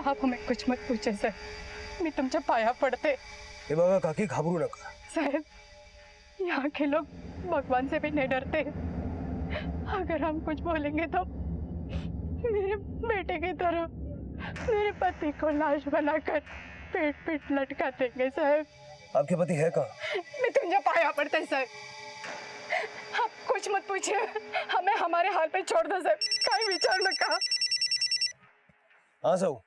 आप हमें कुछ मत पूछे साहेब, मी तुमच्या पाया पडते। हे बघा काकी, घाबरू नका साहेब, यहाँ के लोग भगवान से भी नहीं डरते। अगर हम कुछ बोलेंगे तो मेरे बेटे की तरह मेरे पति को लाश बनाकर पेट पेट लटका देंगे साहब। आपके पति है कहाँ? मैं तुझे पाया पड़ते साहब, आप कुछ मत पूछिए, हमें हमारे हाल पे छोड़ दो साहब, काही विचार नका। हाँ साहू,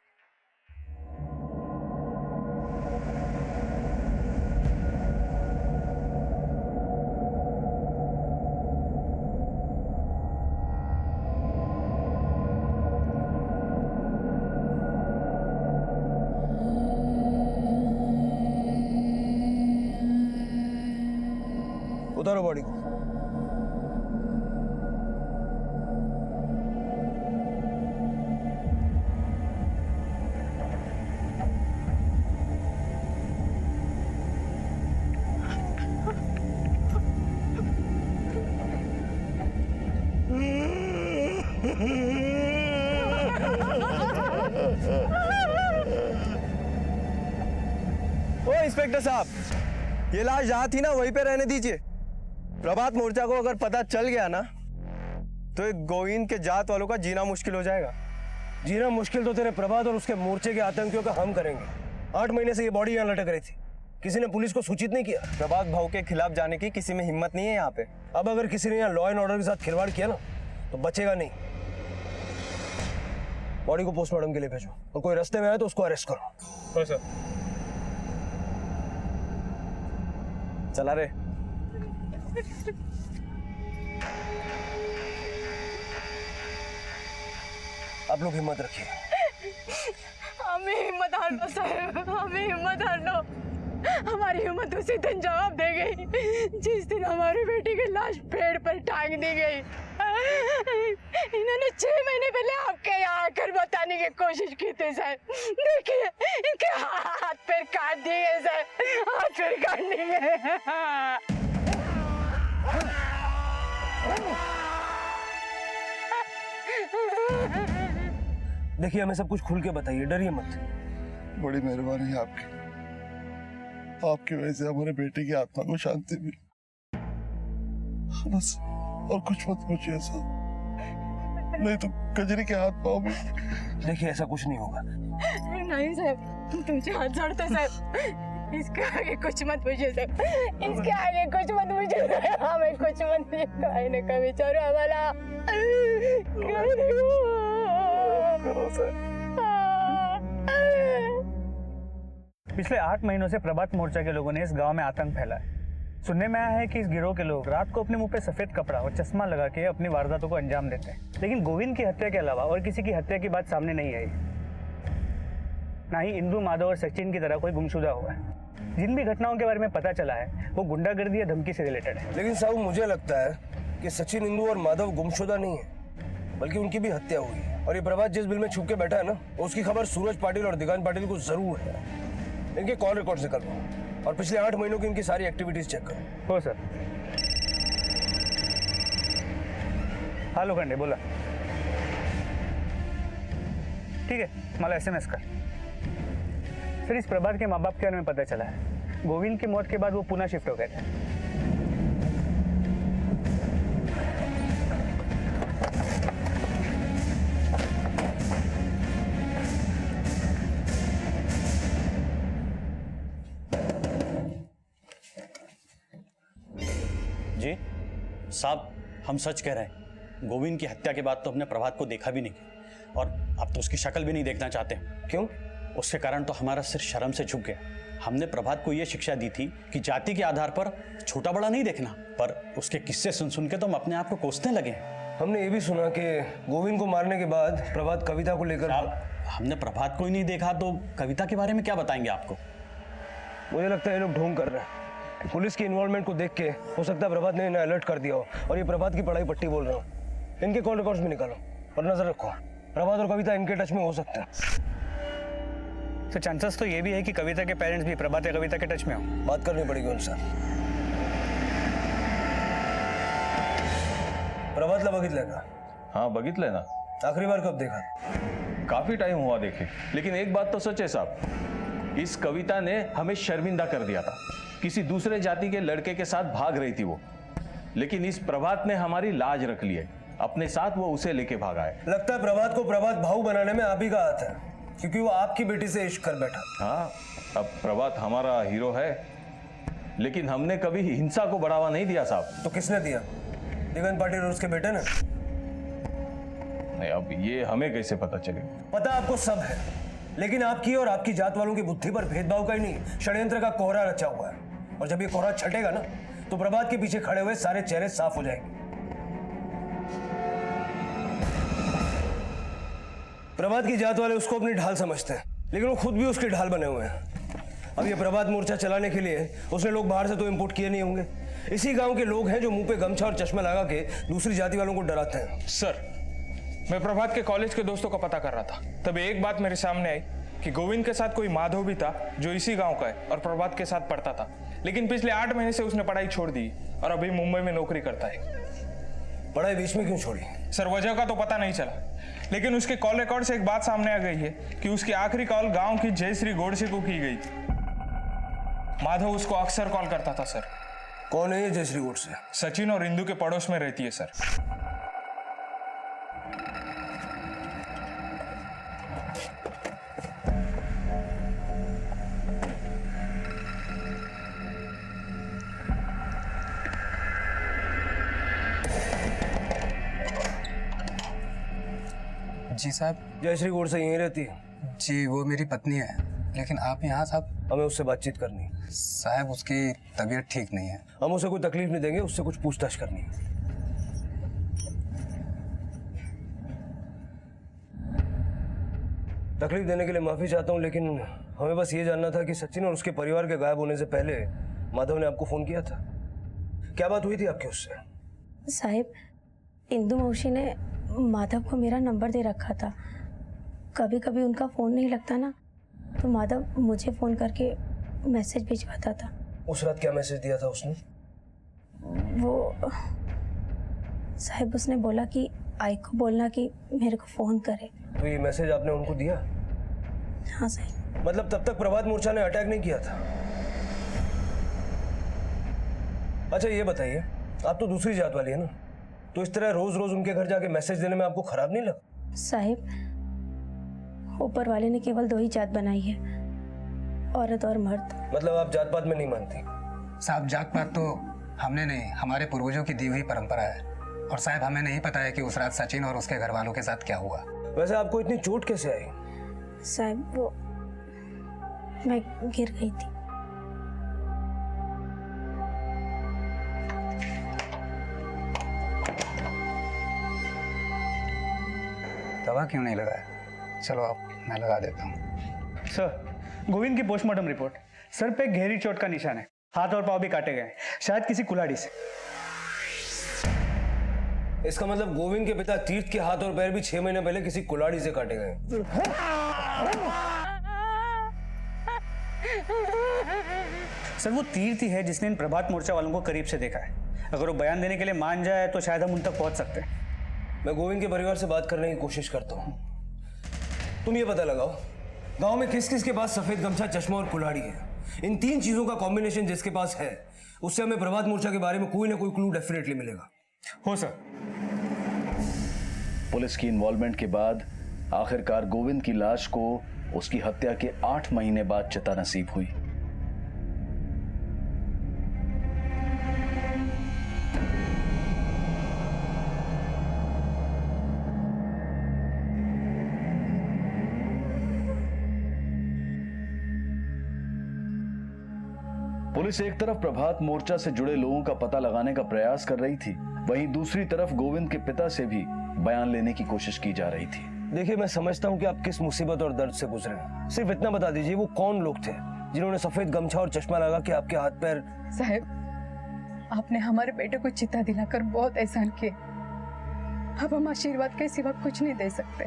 उतारो बॉडी को। ओ इंस्पेक्टर साहब, ये लाश जहां थी ना वहीं पे रहने दीजिए। प्रभात मोर्चा को अगर पता चल गया ना तो एक गोविंद के जात वालों का जीना मुश्किल हो जाएगा। जीना मुश्किल तो तेरे प्रभात और उसके मोर्चे के आतंकियों का हम करेंगे। 8 महीने से ये बॉडी यहाँ लटक रही थी, किसी ने पुलिस को सूचित नहीं किया। प्रभात भाव के खिलाफ जाने की किसी में हिम्मत नहीं है यहाँ पे। अब अगर किसी ने यहाँ लॉ एंड ऑर्डर के साथ खिलवाड़ किया ना तो बचेगा नहीं। बॉडी को पोस्टमार्टम के लिए भेजो और कोई रास्ते में आए तो उसको अरेस्ट करो। सर। चला रे। आप लोग हिम्मत रखिए। हमें हिम्मत हार लो साहब, हमें हिम्मत हार लो। हमारी हिम्मत उसी दिन जवाब दे गई जिस दिन हमारी बेटी की लाश पेड़ पर टांग दी गई। इन्होंने 6 महीने पहले आपके यहाँ आकर बताने की कोशिश की थी सर। देखिए इनके हाथ पैर काट दिए गए सर, हाथ पैर काट दिए गए। देखिए हमें सब कुछ खुल के बताइए, डरिए मत। बड़ी मेहरबानी है आपकी, आपकी वजह से हमारे बेटे की आत्मा को शांति मिली। बस और कुछ मत पूछिए सर, नहीं तो कजरी के हाथ पाँव में। देखिए ऐसा कुछ नहीं होगा। नहीं साहब, तुझे हाथ जोड़ते साहब, इसके आगे कुछ मत पूछिए साहब, इसके आगे कुछ मत पूछिए साहब, हमें कुछ मत पूछिए। कहने का विचार हमारा पिछले 8 महीनों से प्रभात मोर्चा के लोगों ने इस गांव में आतंक फैला है। सुनने में आया है कि इस गिरोह के लोग रात को अपने मुंह पे सफेद कपड़ा और चश्मा लगा के अपनी वारदातों को अंजाम देते हैं। लेकिन गोविंद की हत्या के अलावा और किसी की हत्या की बात सामने नहीं आई। ना ही इंदु, माधव और सचिन की तरह कोई गुमशुदा हुआ है। जिन भी घटनाओं के बारे में पता चला है वो गुंडागर्दी या धमकी से रिलेटेड है। लेकिन साहब मुझे लगता है कि सचिन, इंदु और माधव गुमशुदा नहीं है, बल्कि उनकी भी हत्या हुई है। और ये प्रभात जिस बिल में छुप के बैठा है ना, उसकी खबर सूरज पाटिल और दिगान पाटिल को जरूर है। इनके कॉल रिकॉर्ड से करो और पिछले 8 महीनों की इनकी सारी एक्टिविटीज चेक करो। हो सर। हाँ लोखंडे बोला। ठीक है, मला SMS कर। फिर इस प्रभात के माँ बाप के बारे में पता चला है गोविंद की मौत के बाद वो पुणे शिफ्ट हो गए थे। जी साहब, हम सच कह रहे हैं। गोविंद की हत्या के बाद तो हमने प्रभात को देखा भी नहीं और अब तो उसकी शक्ल भी नहीं देखना चाहते। क्यों? उसके कारण तो हमारा सिर शर्म से झुक गया। हमने प्रभात को यह शिक्षा दी थी कि जाति के आधार पर छोटा बड़ा नहीं देखना, पर उसके किस्से सुन सुन के तो हम अपने आप को कोसने लगे हैं। हमने ये भी सुना कि गोविंद को मारने के बाद प्रभात कविता को लेकर। हमने प्रभात को ही नहीं देखा तो कविता के बारे में क्या बताएंगे आपको? मुझे लगता है ये लोग ढोंग कर रहे हैं। पुलिस की इन्वॉल्वमेंट को देख के हो सकता है प्रभात ने इन्हें अलर्ट कर दिया हो और ये प्रभात की पढ़ाई पट्टी बोल रहा हूँ। इनके कॉल रिकॉर्ड्स भी निकालो और नजर रखो, प्रभात और कविता इनके टच में हो सकते हैं। तो चांसेस तो ये भी है कि कविता के पेरेंट्स भी प्रभात या कविता के टच में हो। बात करनी पड़ेगी उनसे। प्रभातला बघितलंय का? हाँ बघितलंय ना। आखिरी बार कब देखा? काफी टाइम हुआ देखे, लेकिन एक बात तो सच है साहब, इस कविता ने हमें शर्मिंदा कर दिया था। किसी दूसरे जाति के लड़के के साथ भाग रही थी वो, लेकिन इस प्रभात ने हमारी लाज रख ली है, अपने साथ वो उसे लेके भागा है। लगता है प्रभात को प्रभात भाऊ बनाने में आप ही का हाथ है, क्योंकि वो आपकी बेटी से इश्क कर बैठा। हाँ, अब प्रभात हमारा हीरो है, लेकिन हमने कभी हिंसा को बढ़ावा नहीं दिया साहब। तो किसने दिया? दिगंत पाटिल और उसके बेटे ने? नहीं, अब ये हमें कैसे पता चलेगा? पता आपको सब है, लेकिन आपकी और आपकी जात वालों की बुद्धि पर भेदभाव का ही नहीं, षड्यंत्र का कोहरा रचा हुआ है। और जब ये कोहरा छटेगा ना, तो प्रभात के पीछे खड़े हुए सारे चेहरे साफ हो जाएंगे। प्रभात की जात वाले उसको अपनी ढाल समझते हैं, लेकिन वो खुद भी उसकी ढाल बने हुए हैं। अब ये प्रभात मोर्चा चलाने के लिए उसने लोग बाहर से तो इंपोर्ट किए नहीं होंगे। इसी गांव के लोग हैं जो मुंह पे गमछा और चश्मा लगा के दूसरी जाति वालों को डराते हैं। सर, मैं प्रभात के कॉलेज के दोस्तों का पता कर रहा था, तभी एक बात मेरे सामने आई कि गोविंद के साथ कोई माधव भी था जो इसी गांव का है और प्रभात के साथ पढ़ता था, लेकिन पिछले 8 महीने से उसने पढ़ाई छोड़ दी और अभी मुंबई में नौकरी करता है। पढ़ाई बीच में क्यों छोड़ी? सर, वजह का तो पता नहीं चला, लेकिन उसके कॉल रिकॉर्ड से एक बात सामने आ गई है कि उसकी आखिरी कॉल गांव की जयश्री गोडसे को की गई थी। माधव उसको अक्सर कॉल करता था सर। कौन है ये जयश्री गोडसे? सचिन और इंदू के पड़ोस में रहती है सर। जी साहब। जयश्री गोडसे यहीं रहती है? जी, वो मेरी पत्नी है, लेकिन आप यहाँ साहब? हमें उससे बातचीत करनी है। साहब, उसकी तबीयत ठीक नहीं है। हम उसे कोई तकलीफ नहीं देंगे, उससे कुछ पूछताछ करनी है। तकलीफ देने के लिए माफी चाहता हूँ, लेकिन हमें बस ये जानना था कि सचिन और उसके परिवार के गायब होने से पहले माधव ने आपको फोन किया था। क्या बात हुई थी आपकी उससे? साहिब, इंदु मौसी ने माधव को मेरा नंबर दे रखा था। कभी कभी उनका फ़ोन नहीं लगता ना, तो माधव मुझे फ़ोन करके मैसेज भिजवाता था। उस रात क्या मैसेज दिया था उसने? वो साहिब, उसने बोला कि आई को बोलना कि मेरे को फ़ोन करे। तो ये मैसेज आपने उनको दिया? हाँ साहिब। मतलब तब तक प्रभात मोर्चा ने अटैक नहीं किया था? अच्छा ये बताइए, आप तो दूसरी जात वाली है ना, तो इस तरह रोज रोज उनके घर जाके मैसेज देने में आपको खराब नहीं लगा? साहिब, ऊपर वाले ने केवल 2 ही जात बनाई है, औरत और मर्द। मतलब आप जात पात में नहीं मानती? साहब, जात पात तो हमने नहीं, हमारे पूर्वजों की दी हुई परंपरा है। और साहब, हमें नहीं पता है कि उस रात सचिन और उसके घर वालों के साथ क्या हुआ। वैसे आपको इतनी चोट कैसे आई? साहिब, वो मैं गिर गई थी। दवा क्यों नहीं लगाया? चलो आप, मैं लगा देता हूँ। सर, गोविंद की पोस्टमार्टम रिपोर्ट, सर पे गहरी चोट का निशान है, हाथ और पांव भी काटे गए, शायद किसी कुल्हाड़ी से। इसका मतलब गोविंद के पिता तीर्थ के हाथ और पैर भी 6 महीने पहले किसी कुल्हाड़ी से काटे गए। सर, वो तीर्थ ही है जिसने इन प्रभात मोर्चा वालों को करीब से देखा है। अगर वो बयान देने के लिए मान जाए तो शायद हम उन तक पहुंच सकते हैं। मैं गोविंद के परिवार से बात करने की कोशिश करता हूँ। तुम ये पता लगाओ, गांव में किस किस के पास सफेद गमछा, चश्मा और कुल्हाड़ी है। इन 3 चीजों का कॉम्बिनेशन जिसके पास है, उससे हमें प्रभात मोर्चा के बारे में कोई ना कोई क्लू डेफिनेटली मिलेगा। हो सर। पुलिस की इन्वॉल्वमेंट के बाद आखिरकार गोविंद की लाश को उसकी हत्या के 8 महीने बाद चिता नसीब हुई। पुलिस एक तरफ प्रभात मोर्चा से जुड़े लोगों का पता लगाने का प्रयास कर रही थी, वहीं दूसरी तरफ गोविंद के पिता से भी बयान लेने की कोशिश की जा रही थी। देखिए, मैं समझता हूँ कि आप किस मुसीबत और दर्द से गुजरे हैं। सिर्फ इतना बता दीजिए, वो कौन लोग थे जिन्होंने सफेद गमछा और चश्मा लगा के आपके हाथ पैर? साहब, आपने हमारे बेटे को चिता दिलाकर बहुत एहसान किए। अब हम आशीर्वाद के सिवा कुछ नहीं दे सकते।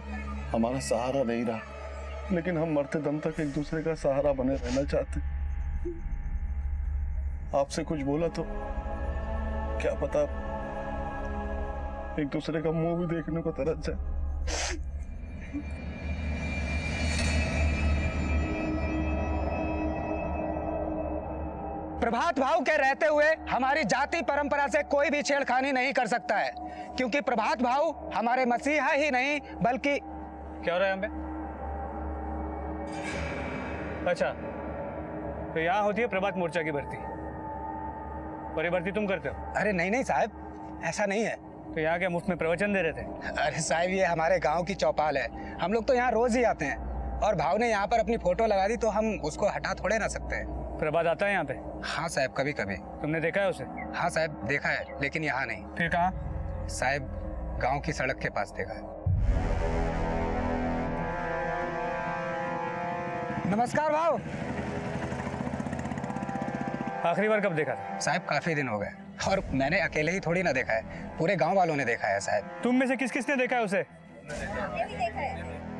हमारा सहारा नहीं रहा, लेकिन हम मरते दम तक एक दूसरे का सहारा बने रहना चाहते। आपसे कुछ बोला तो क्या पता एक दूसरे का मुंह भी देखने को तरस जाए। प्रभात भाव के रहते हुए हमारी जाति परंपरा से कोई भी छेड़खानी नहीं कर सकता है, क्योंकि प्रभात भाव हमारे मसीहा ही नहीं बल्कि क्या हो रहा है यहाँ पे? अच्छा, तो यहाँ होती है प्रभात मोर्चा की भर्ती, और ये भर्ती तुम करते हो? अरे नहीं नहीं साहब, ऐसा नहीं है। तो यहाँ क्या मुफ्त में प्रवचन दे रहे थे? अरे साहब, ये हमारे गांव की चौपाल है, हम लोग तो यहाँ रोज ही आते हैं, और भाव ने यहाँ पर अपनी फोटो लगा दी तो हम उसको हटा थोड़े ना सकते हैं। प्रभात आता है यहाँ पे? हाँ साहब, कभी कभी। तुमने देखा है उसे? हाँ साहब, देखा है, लेकिन यहाँ नहीं। फिर कहाँ? साहब, गांव की सड़क के पास देखा है। नमस्कार भाव। आखिरी बार कब देखा था? साहब काफी दिन हो गए, और मैंने अकेले ही थोड़ी ना देखा है, पूरे गांव वालों ने देखा है साहब। तुम में से किस किसने देखा है उसे?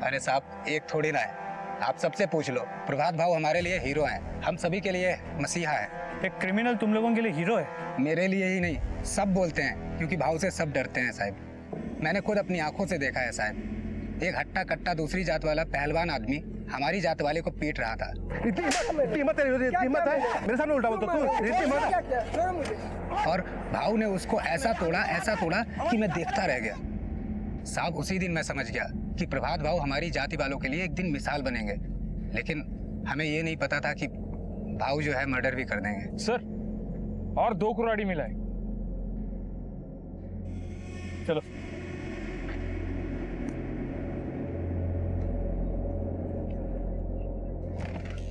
अरे साहब, एक थोड़ी ना है, आप सबसे पूछ लो। प्रभात भाव हमारे लिए हीरो हैं, हम सभी के लिए मसीहा है। एक क्रिमिनल तुम लोगों के लिए हीरो है? मेरे लिए ही नहीं, सब बोलते हैं, क्योंकि भाव से सब डरते हैं साहब। मैंने खुद अपनी आंखों से देखा है साहब। एक हट्टा कट्टा दूसरी जात वाला पहलवान आदमी हमारी जात वाले को पीट रहा था। और भाव ने उसको ऐसा तोड़ा कि मैं देखता रह गया साहब। उसी दिन मैं समझ गया कि प्रभात भाव हमारी जाति वालों के लिए एक दिन मिसाल बनेंगे, लेकिन हमें ये नहीं पता था कि भाव जो है मर्डर भी कर देंगे। सर, और 2 कुराड़ी मिला है। चलो।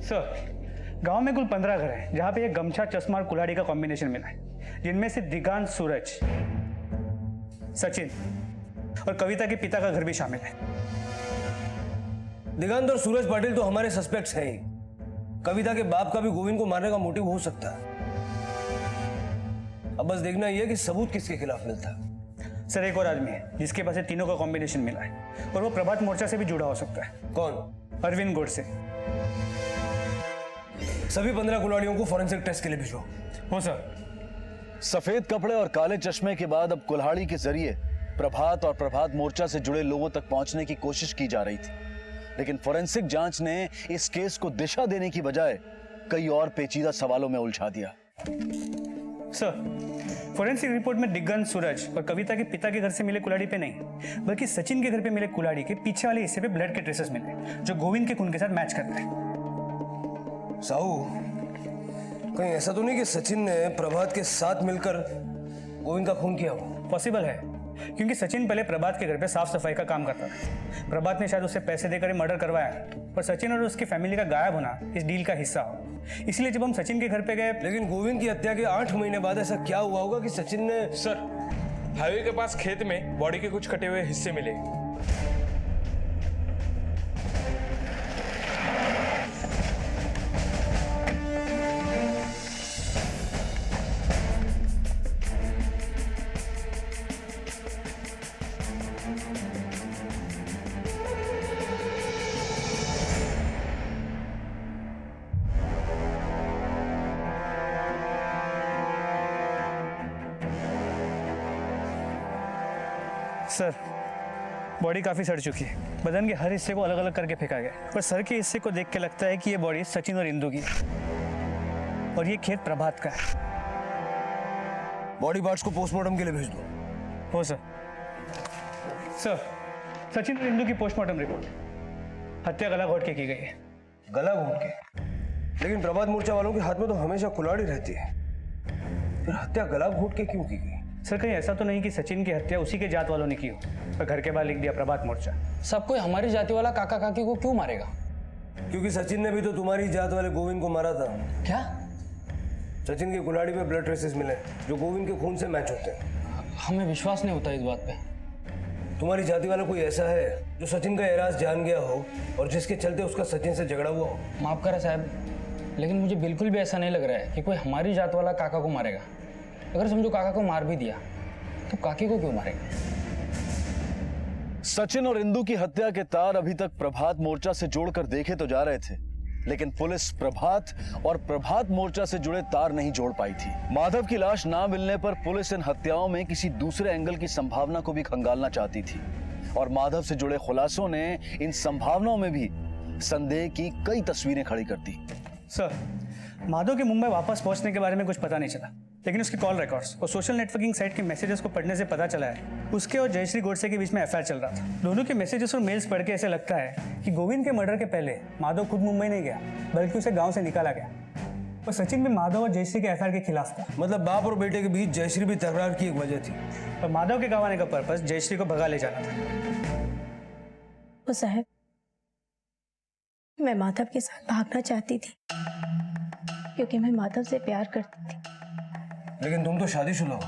सर, गांव में कुल 15 घर हैं जहां पे ये गमछा, चश्मा और कुल्हाड़ी का कॉम्बिनेशन मिला है, जिनमें से दिगांत, सूरज, सचिन और कविता के पिता का घर भी शामिल है। दिगंत और सूरज पाटिल तो हमारे सस्पेक्ट्स हैं ही। कविता के बाप का भी गोविंद को मारने का मोटिव हो सकता है। अब बस देखना यह है कि सबूत किसके खिलाफ मिलता है। सर, एक और आदमी है जिसके पास ये तीनों का कॉम्बिनेशन मिला है, और वो प्रभात मोर्चा से भी जुड़ा हो सकता है। कौन? अरविंद गोडसे। सभी 15 कुल्हाड़ियों को फॉरेंसिक टेस्ट के लिए भेजो। हो सर। सफेद कपड़े और काले चश्मे के बाद अब कुल्हाड़ी के जरिए प्रभात और प्रभात मोर्चा से जुड़े लोगों तक पहुंचने की कोशिश की जा रही थी, लेकिन फोरेंसिक जांच ने इस केस को दिशा देने की बजाय कई और पेचीदा सवालों में उलझा दिया। सर, फोरेंसिक रिपोर्ट में दिगंत, सूरज और कविता के पिता के घर से मिले कुल्हाड़ी पे नहीं, बल्कि सचिन के घर पे मिले कुल्हाड़ी के पीछे वाले हिस्से पे ब्लड के ट्रेसेस मिले, जो गोविंद के खून के साथ मैच करते हैं। साहू, कहीं ऐसा तो नहीं कि सचिन ने प्रभात के साथ मिलकर गोविंद का खून किया हो? पॉसिबल है, क्योंकि सचिन पहले प्रभात के घर पे साफ सफाई का काम करता था। प्रभात ने शायद उसे पैसे देकर मर्डर करवाया, पर सचिन और उसकी फैमिली का गायब होना इस डील का हिस्सा हो। इसलिए जब हम सचिन के घर पे गए। लेकिन गोविंद की हत्या के 8 महीने बाद ऐसा क्या हुआ होगा कि सचिन ने? सर, हाईवे के पास खेत में बॉडी के कुछ कटे हुए हिस्से मिले। सर, बॉडी काफी सड़ चुकी है, बदन के हर हिस्से को अलग अलग करके फेंका गया, पर सर के हिस्से को देख के लगता है कि ये बॉडी सचिन और इंदु की है, और ये खेत प्रभात का है। बॉडी पार्ट्स को पोस्टमार्टम के लिए भेज दो। हो सर। सर, सचिन और इंदु की पोस्टमार्टम रिपोर्ट, हत्या गला घोट के की गई है। गला घोट के? लेकिन प्रभात मोर्चा वालों के हाथ में तो हमेशा कुल्हाड़ी रहती है, फिर हत्या गला घोट के क्यों की गई? सर, कहीं ऐसा तो नहीं कि सचिन की हत्या उसी के जात वालों ने की हो, पर घर के बाहर लिख दिया प्रभात मोर्चा। सब कोई हमारी जाति वाला काका काकी को क्यों मारेगा? क्योंकि सचिन ने भी तो तुम्हारी जात वाले गोविंद को मारा था। क्या? सचिन की कुल्हाड़ी पे ब्लड ट्रेसेस मिले जो गोविंद के खून से मैच होते हैं। हमें विश्वास नहीं होता इस बात पे। तुम्हारी जाति वाला कोई ऐसा है जो सचिन का एराज जान गया हो और जिसके चलते उसका सचिन से झगड़ा हुआ हो? माफ करें साहब, लेकिन मुझे बिल्कुल भी ऐसा नहीं लग रहा है कि कोई हमारी जात वाला काका को मारेगा। अगर समझो काका को मार भी दिया तो काकी को क्यों मारेगा? सचिन और इंदु की हत्या के तार अभी तक प्रभात मोर्चा से जोड़कर देखे तो जा रहे थे, लेकिन पुलिस प्रभात और प्रभात मोर्चा से जुड़े तार नहीं जोड़ पाई थी। माधव की लाश ना मिलने पर पुलिस इन हत्याओं में किसी दूसरे एंगल की संभावना को भी खंगालना चाहती थी, और माधव से जुड़े खुलासों ने इन संभावनाओं में भी संदेह की कई तस्वीरें खड़ी कर दी। सर, माधव के मुंबई वापस पहुंचने के बारे में कुछ पता नहीं चला, लेकिन उसके कॉल रिकॉर्ड्स और सोशल नेटवर्किंग साइट के मैसेजेस को पढ़ने से पता चला है उसके और जयश्री गोडसे के बीच में अफेयर चल रहा था। दोनों के मैसेजेस और मेल्स पढ़ के ऐसे लगता है कि गोविंद के मर्डर के पहले माधव खुद मुंबई नहीं गया, बल्कि उसे गाँव से निकाला गया। और सचिन भी माधव और जयश्री के अफेयर के खिलाफ था। मतलब बाप और बेटे के बीच जयश्री भी तकरार की एक वजह थी। और माधव के गाँव आने का पर्पस जयश्री को भगा ले जाना था। वो साहब, मैं माधव के साथ भागना चाहती थी क्योंकि मैं माधव से प्यार करती थी। लेकिन तुम तो शादीशुदा हो।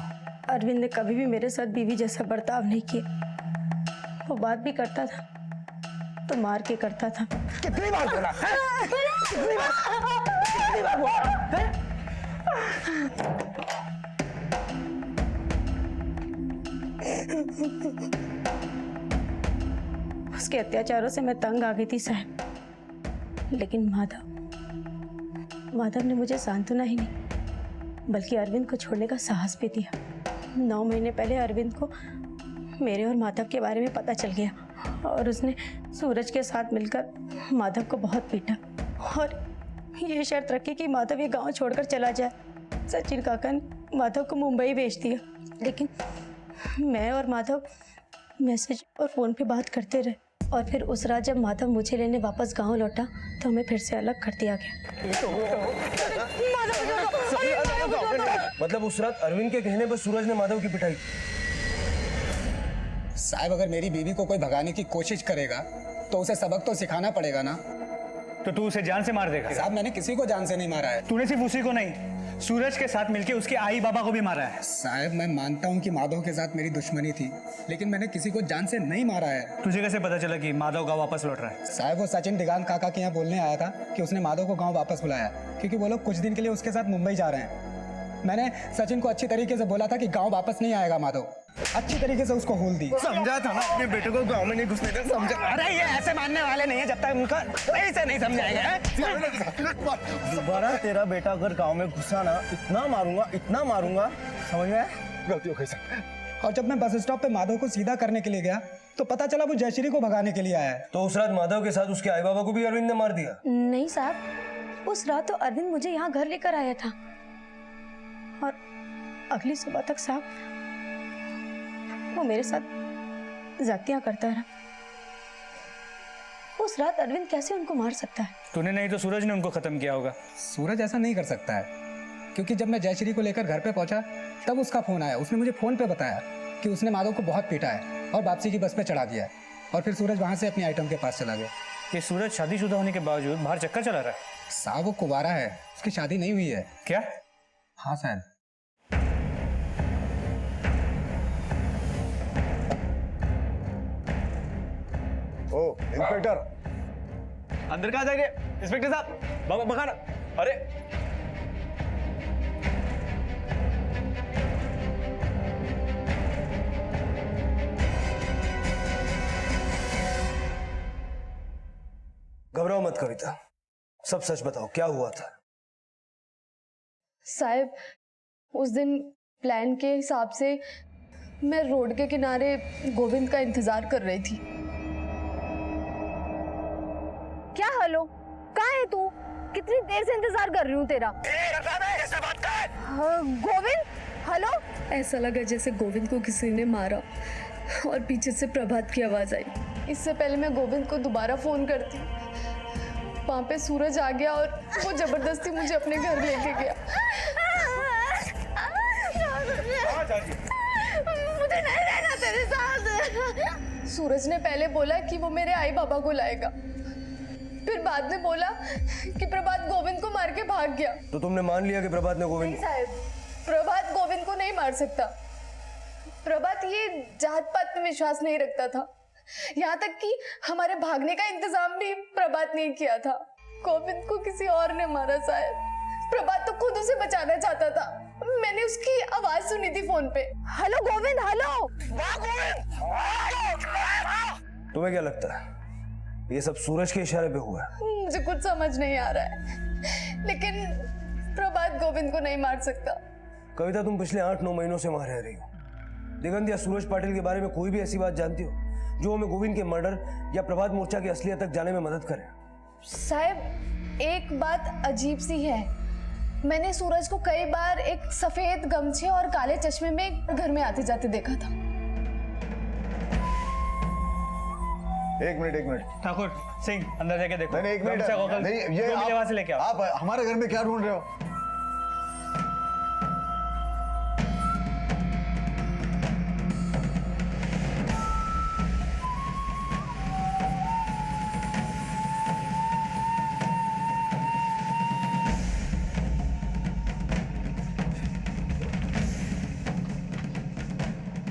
अरविंद ने कभी भी मेरे साथ बीवी जैसा बर्ताव नहीं किया। वो बात भी करता था तो मार के करता था। कितनी बार बोला है? कितनी बार बोला है? उसके अत्याचारों से मैं तंग आ गई थी साहब, लेकिन माधव ने मुझे सांत्वना ही नहीं बल्कि अरविंद को छोड़ने का साहस भी दिया। 9 महीने पहले अरविंद को मेरे और माधव के बारे में पता चल गया और उसने सूरज के साथ मिलकर माधव को बहुत पीटा और ये शर्त रखी कि माधव ये गांव छोड़कर चला जाए। सचिन काका ने माधव को मुंबई भेज दिया, लेकिन मैं और माधव मैसेज और फोन पे बात करते रहे और फिर उस रात जब माधव मुझे लेने वापस गांव लौटा तो हमें फिर से अलग कर दिया गया। मतलब उस रात अरविंद के कहने पर सूरज ने माधव की पिटाई। साहब, अगर मेरी बीवी को कोई भगाने की कोशिश करेगा तो उसे सबक तो सिखाना पड़ेगा ना। तो तू उसे जान से मार देगा? साहब, मैंने किसी को जान से नहीं मारा है। तूने सिर्फ उसी को नहीं, सूरज के साथ मिलके उसके आई बाबा को भी मारा है। साहब, मैं मानता हूँ कि माधव के साथ मेरी दुश्मनी थी, लेकिन मैंने किसी को जान से नहीं मारा है। तुझे कैसे पता चला कि माधव गाँव वापस लौट रहा है? साहब, वो सचिन दिगांत काका के यहाँ बोलने आया था कि उसने माधव को गाँव वापस बुलाया क्योंकि वो लोग कुछ दिन के लिए उसके साथ मुंबई जा रहे हैं। मैंने सचिन को अच्छी तरीके से बोला था कि गाँव वापस नहीं आएगा माधव, अच्छी तरीके से उसको होल दी। समझा था ना अपने बेटे को गांव में नहीं घुसने देना, समझा। अरे ये ऐसे मानने वाले नहीं है जब तक उनका ऐसे नहीं समझाएगा। दोबारा तेरा बेटा अगर गांव में घुसा ना, इतना मारूंगा, समझ में आया? गलती हो गई सर। और जब मैं बस स्टॉप पे माधव को सीधा करने के लिए गया तो पता चला वो जयश्री को भगाने के लिए आया है। तो उस रात माधव के साथ उसके आई बाबा को भी अरविंद ने मार दिया? नहीं साहब, उस रात तो अरविंद मुझे यहाँ घर लेकर आया था और अगली सुबह तक साहब वो मेरे साथ जातियां करता रहा। उस रात अरविंद कैसे उनको मार सकता है? तूने नहीं तो सूरज ने उनको खत्म किया होगा। सूरज ऐसा नहीं कर सकता है क्योंकि जब मैं जयश्री को लेकर घर पे पहुंचा तब उसका फोन आया। उसने मुझे फोन पे बताया कि उसने माधव को बहुत पीटा है और वापसी की बस पे चढ़ा दिया है और फिर सूरज वहां से अपनी आइटम के पास चला गया। ये सूरज शादीशुदा होने के बावजूद बाहर चक्कर चला रहा है। साहब, वो कुंवारा है, उसकी शादी नहीं हुई है। क्या? हाँ शायद। ओ इंस्पेक्टर, अंदर कहाँ जाएंगे? इंस्पेक्टर साहब, बाबा बखाना। अरे घबराओ मत कविता, सब सच बताओ, क्या हुआ था? साहब, उस दिन प्लान के हिसाब से मैं रोड के किनारे गोविंद का इंतजार कर रही थी। क्या हेलो, कहाँ है तू? कितनी देर से इंतजार कर रही हूँ तेरा। गोविंद, हेलो। ऐसा लगा जैसे गोविंद को किसी ने मारा और पीछे से प्रभात की आवाज आई। इससे पहले मैं गोविंद को दोबारा फोन करती, वहां पे सूरज आ गया और वो जबरदस्ती मुझे अपने घर लेके गया। मुझे नहीं रहना तेरे साथ। सूरज ने पहले बोला कि वो मेरे आई बाबा को लाएगा, फिर बाद में बोला कि प्रभात गोविंद को मार के भाग गया। तो तुमने मान लिया कि प्रभात ने गोविंद? नहीं साहब, प्रभात गोविंद को नहीं मार सकता। प्रभात ये जात पात में विश्वास नहीं रखता था, यहाँ तक कि हमारे भागने का इंतजाम भी प्रभात ने किया था। गोविंद को किसी और ने मारा साहब। प्रभात तो खुद उसे बचाना चाहता था, मैंने उसकी आवाज सुनी थी फोन पे। Hello Govind, hello. तुम्हें क्या लगता है ये सब सूरज के इशारे पे हुआ है? मुझे कुछ समझ नहीं आ रहा है, लेकिन प्रभात गोविंद को नहीं मार सकता। कविता, तुम पिछले 8-9 महीनों से वहां रह रही हो। दिगंत या सूरज पाटिल के बारे में कोई भी ऐसी बात जानती हो जो हमें गोविंद के मर्डर या प्रभात मोर्चा की असलियत तक जाने में मदद करे? साहब, एक बात अजीब सी है, मैंने सूरज को कई बार एक सफेद गमछे और काले चश्मे में घर में आते जाते देखा था। एक मिनट ठाकुर सिंह अंदर जाके देखो। नहीं एक मिनट गमछा गोगल नहीं, ये जो मिले वहां से लेके आओ। आप हमारे घर में क्या ढूंढ रहे हो?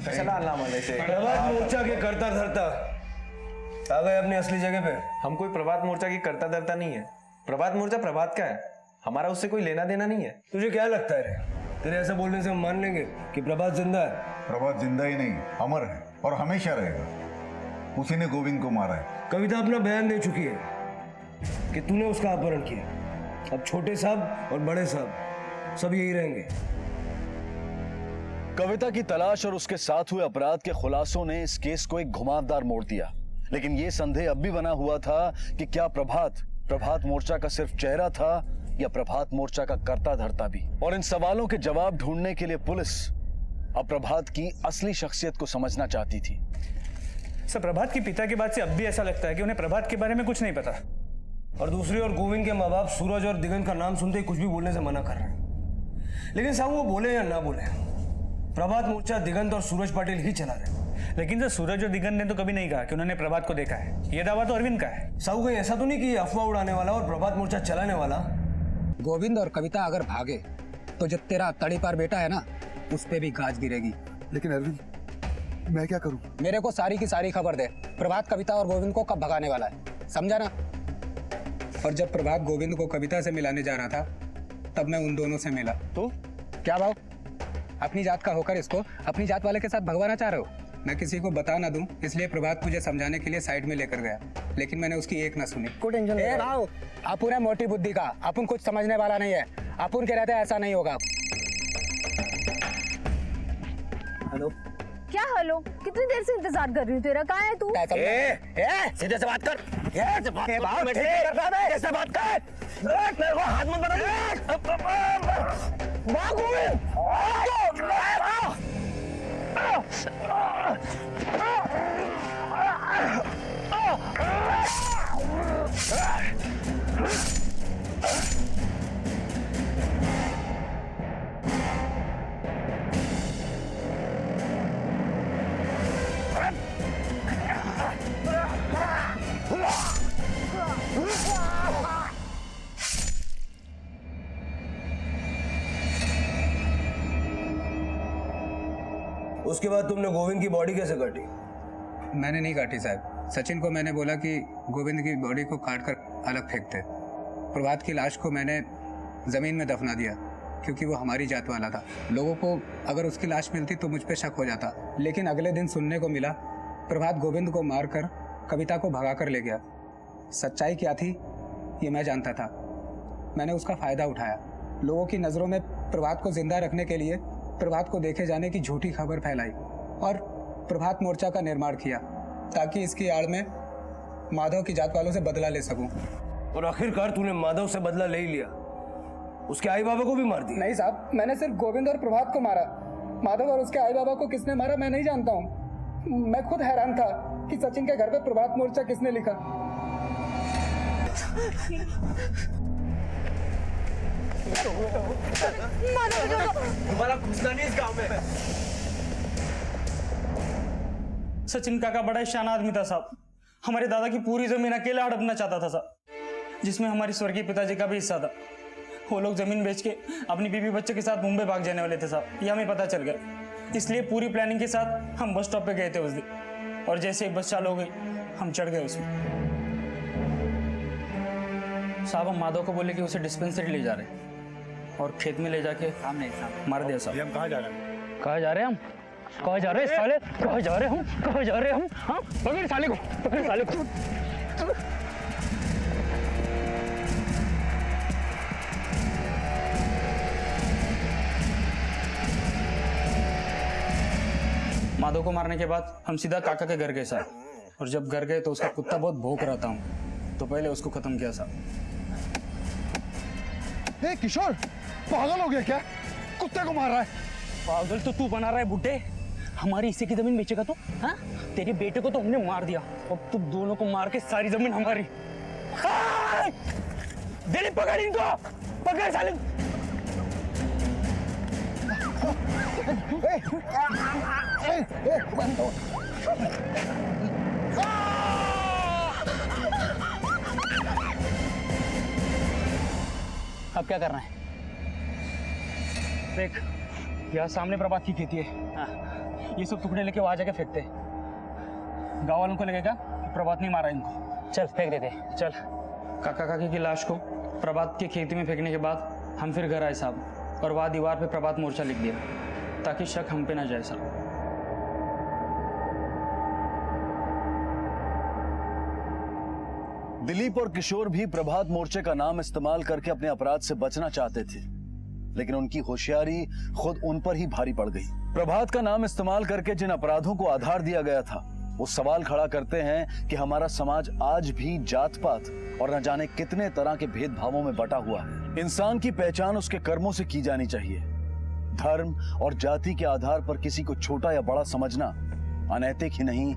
कशाला आणला आम्हाला इथे? प्रभात मोर्चा के करता धरता आ गए अपनी असली जगह पे। हम कोई प्रभात मोर्चा की करता धरता नहीं है। प्रभात मोर्चा प्रभात का है, हमारा उससे कोई लेना देना नहीं है। तुझे क्या लगता है रे, तेरे ऐसा बोलने से हम मान लेंगे कि प्रभात जिंदा है? प्रभात जिंदा ही नहीं, अमर है और हमेशा रहेगा। उसी ने गोविंद को मारा है। कविता अपना बयान दे चुकी है कि तूने उसका अपहरण किया। अब छोटे साहब और बड़े साहब सब यही रहेंगे। कविता की तलाश और उसके साथ हुए अपराध के खुलासों ने इस केस को एक घुमावदार मोड़ दिया, लेकिन यह संदेह अब भी बना हुआ था कि क्या प्रभात मोर्चा का सिर्फ चेहरा था या प्रभात मोर्चा का करता धरता भी। और इन सवालों के जवाब ढूंढने के लिए पुलिस अब प्रभात की असली शख्सियत को समझना चाहती थी। सर, प्रभात के पिता के बाद से अब भी ऐसा लगता है कि उन्हें प्रभात के बारे में कुछ नहीं पता। और दूसरी ओर गोविंद के माँ बाप सूरज और दिगंत का नाम सुनते ही कुछ भी बोलने से मना कर रहे हैं। लेकिन साहब वो बोले या ना बोले, प्रभात मोर्चा दिगंत और सूरज पाटिल ही चला रहे। लेकिन सर, सूरज और दिगंत ने तो कभी नहीं कहा कि उन्होंने प्रभात को देखा है। ये दावा तो अरविंद का है। साहू कहीं ऐसा तो नहीं कि अफवाह उड़ाने वाला और प्रभात मोर्चा चलाने वाला? गोविंद और कविता अगर भागे तो जो तेरा तड़ी पार बेटा है ना, उस पे भी गाज गिरेगी। लेकिन अरविंद, मैं क्या करूं? मेरे को सारी की सारी खबर दे, प्रभात कविता और गोविंद को कब भगाने वाला है, समझा ना? और जब प्रभात गोविंद को कविता से मिलाने जा रहा था, तब मैं उन दोनों से मिला। तो क्या भाव, अपनी जात का होकर इसको अपनी जात वाले के साथ भगवाना चाह रहे हो? मैं किसी को बता ना दूं, इसलिए प्रभात मुझे समझाने के लिए साइड में लेकर गया, लेकिन मैंने उसकी एक ना सुनी। कोई टेंशन नहीं। भाव, अपुन है मोटी बुद्धि का, अपुन कुछ समझने वाला नहीं है। अपुन के रहते ऐसा नहीं होगा। हेलो, क्या हेलो? कितनी देर से इंतजार कर रही हूँ तेरा, कहाँ है तू? सीधे से बात कर। कैसे बात कर? मेरे को हाथ मत उसके बाद तुमने गोविंद की बॉडी कैसे काटी? मैंने नहीं काटी साहब। सचिन को मैंने बोला कि गोविंद की बॉडी को काट कर अलग फेंक दे। प्रभात की लाश को मैंने जमीन में दफना दिया क्योंकि वो हमारी जात वाला था। लोगों को अगर उसकी लाश मिलती तो मुझ पे शक हो जाता, लेकिन अगले दिन सुनने को मिला प्रभात गोविंद को मारकर कविता को भगा कर ले गया। सच्चाई क्या थी ये मैं जानता था। मैंने उसका फायदा उठाया। लोगों की नज़रों में प्रभात को जिंदा रखने के लिए प्रभात को देखे जाने की झूठी खबर फैलाई और प्रभात मोर्चा का निर्माण किया ताकि इसकी आड़ में माधव की जात वालों से बदला ले सकूं। और आखिरकार तूने माधव से बदला ले ही लिया, उसके आई बाबा को भी मार दिया। नहीं साहब, मैंने सिर्फ गोविंद और प्रभात को मारा। माधव और उसके आई बाबा को किसने मारा मैं नहीं जानता हूँ। मैं खुद हैरान था कि सचिन के घर पे प्रभात मोर्चा किसने लिखा। तुम्हारा घुसना नहीं इस गांव में। सचिन काका बड़ा शान आदमी था साहब। हमारे दादा की पूरी जमीन अकेला हड़पना चाहता था साहब, जिसमें हमारी स्वर्गीय पिताजी का भी हिस्सा था। वो लोग जमीन बेच के अपनी बीवी बच्चे के साथ मुंबई भाग जाने वाले थे साहब। ये हमें पता चल गया, इसलिए पूरी प्लानिंग के साथ हम बस स्टॉप पे गए थे उस दिन। और जैसे ही बस चालू हो गई हम चढ़ गए उसमें। साहब हम माधव को बोले कि उसे डिस्पेंसरी ले जा रहे और खेत में ले जाके मार दिया साहब। हम कहाँ जा रहे हैं? कहाँ जा रहे हैं हम? कहाँ जा रहे हैं साले? कहाँ जा रहे हैं हम? कहाँ जा रहे हैं हम? हाँ, पकड़ साले को, पकड़ साले को। माधव को मारने के बाद हम सीधा काका के घर गए साहब। और जब घर गए तो उसका कुत्ता बहुत भौंक रहा था, तो पहले उसको खत्म किया साहब। किशोर, पागल हो गया क्या? कुत्ते को मार रहा है। पागल तो तू बना रहा है बुड्ढे। हमारी हिस्से की जमीन बेचेगा तू? हाँ, तेरे बेटे को तो हमने मार दिया, अब तू दोनों को मार के सारी जमीन हमारी। दिलीप पकड़ इनको, पकड़ साले। अब क्या करना है? देख, यहाँ सामने प्रभात की खेती है। हाँ, ये सब टुकड़े लेके वहां जाके फेंकते। गांव वालों को लगेगा कि प्रभात नहीं मारा इनको। चल फेंक देते। चल। काका काकी की लाश को प्रभात की खेती में फेंकने के बाद हम फिर घर आए साहब, और वहाँ दीवार पे प्रभात मोर्चा लिख दिया ताकि शक हम पे ना जाए साहब। दिलीप और किशोर भी प्रभात मोर्चे का नाम इस्तेमाल करके अपने अपराध से बचना चाहते थे, लेकिन उनकी होशियारी खुद उन पर ही भारी पड़ गई। प्रभात का नाम इस्तेमाल करके जिन अपराधों को आधार दिया गया था, वो सवाल खड़ा करते हैं कि हमारा समाज आज भी जात पात और न जाने कितने तरह के भेदभावों में बटा हुआ है। इंसान की पहचान उसके कर्मों से की जानी चाहिए। धर्म और जाति के आधार पर किसी को छोटा या बड़ा समझना अनैतिक ही नहीं,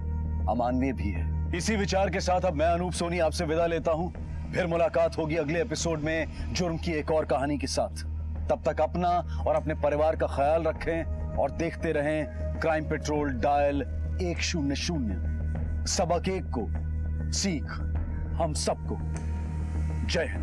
अमानवीय भी है। इसी विचार के साथ अब मैं अनूप सोनी आपसे विदा लेता हूं। फिर मुलाकात होगी अगले एपिसोड में जुर्म की एक और कहानी के साथ। तब तक अपना और अपने परिवार का ख्याल रखें और देखते रहें क्राइम पेट्रोल डायल 100। सबक एक को सीख हम सबको। जय हिंद।